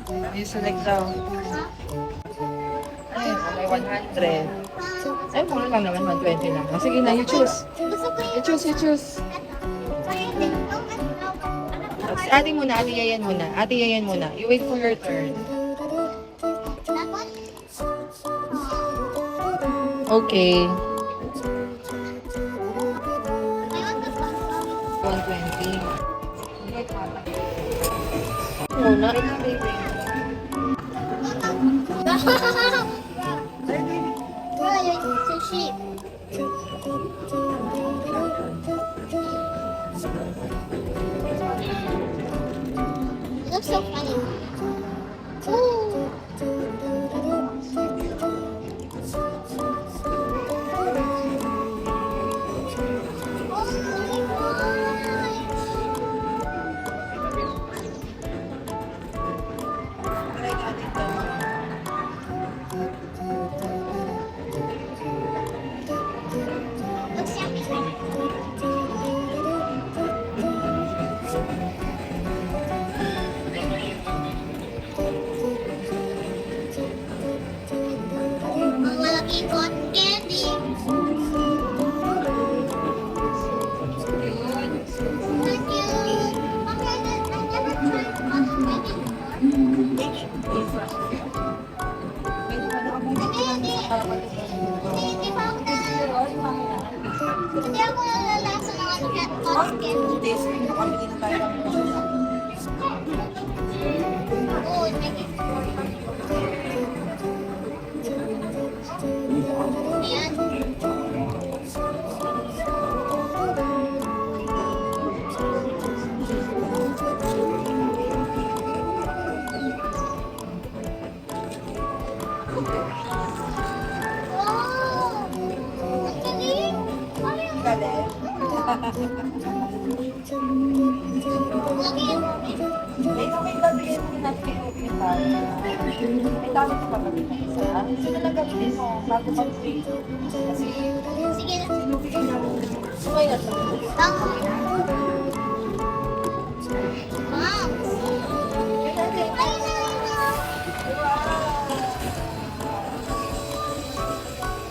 You select daw. Ay, may 100. Ay, mura lang naman, 120 lang. O, sige na, you choose. You choose, you choose. Si ate muna, ate Yayan muna. Ate Yayan muna. You wait for your turn. Okay. 120. Muna. Sushi. It looks so funny. Ooh. Looks yummy. Ang malaking cotton candy. Thank you. Okay, I never tried cotton candy before. Hindi powder. Hindi ako nalalasa ng cotton candy. Oh, thank you. Ayan. Wow! Ang galing! Ano yung Galing. laki yun? May okay ba bigay mo natin yung kita? May tawag ka pa ba dito isa? Sino lang gamitin mo? Bago mag-free. Kasi Sige na. sinubigay na mo. Sumay na siya. Tama. Wow! Ayun na, ayun na.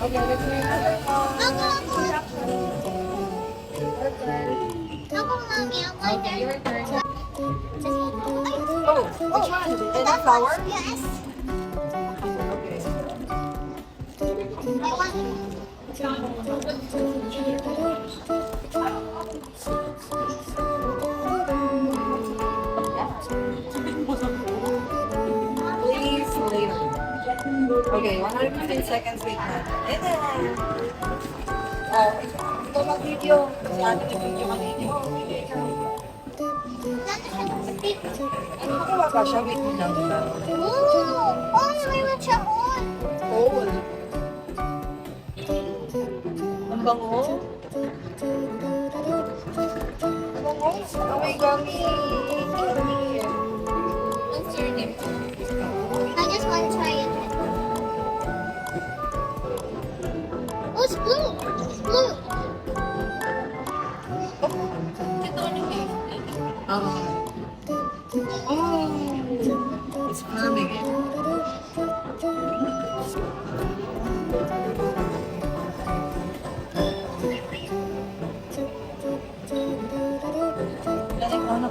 Okay, let's make another one. Ako. Your turn. Ako, mami. Ako, my Okay, turn. your turn. Ay. Oh, which one? And a flower? Yes. Okay. I want. Please, later. Okay, 115 seconds, wait na. And then, ito mag-video. Si ate nag-video mag-video. Dati siya nag-stick. Ano makuha ka siya? Wait mo lang ba? Ooh! Oh, may siya on. Cool. Ang bango. Ang bango. Oh my gummy. What's your name? I just want to try it. Oh, it's blue. It's blue. Oh, it's burning.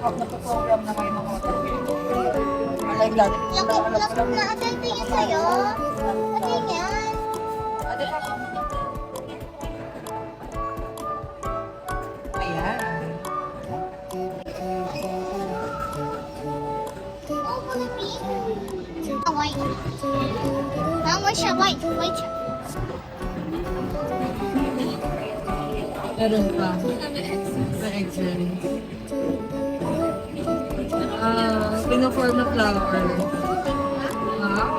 Napaprogram na kayo ng mga tawid. Alay lang. Laki na atay tingin sa'yo. Patingin. Ate pa. Ayan. Oh, Philippine. Oh, white. White siya, white. White siya. Meron pa. Sa Excel. Pinoform na flower. Wow.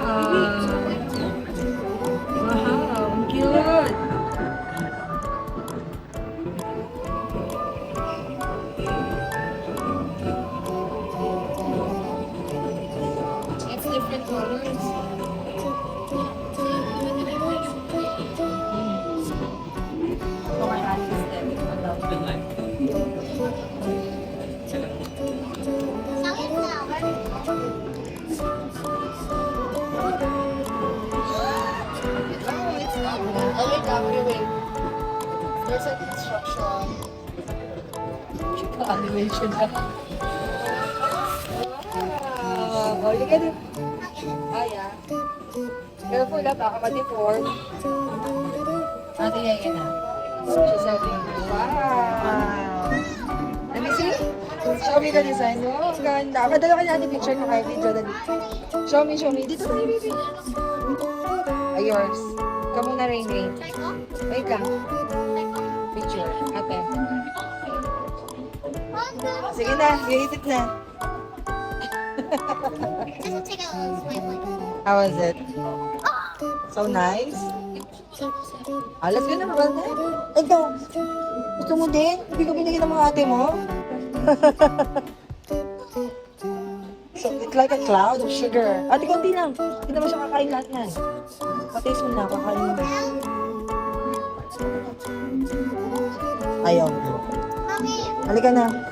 Wow, ang cute. It's different colors. Sunflower. Oh, wait, wait. There's an instruction. Animation na. Wow! Oh, look at it. Ah, yeah. Careful na, baka ma-deform. Ate, yan na. She's having, wow! Let me see. Show me the design. Oh, ganda. Madala ka natin picture mo kay video. Show me. Dito tayo, baby. Ay, yours. Ikaw muna, Rain. Wait lang. Picture. Ate. Sige na, iitip na. This will take a little swipe like How was it? So nice? Let's go na, Roald. Ikaw, gusto mo din? Hindi ko binigyan ng mga ate mo? So, it's like a cloud of sugar. Ate, konti lang. Hindi naman siya kakain lahat yan. Pataste mo na, kakain mo. Ayaw. Mommy. Halika na.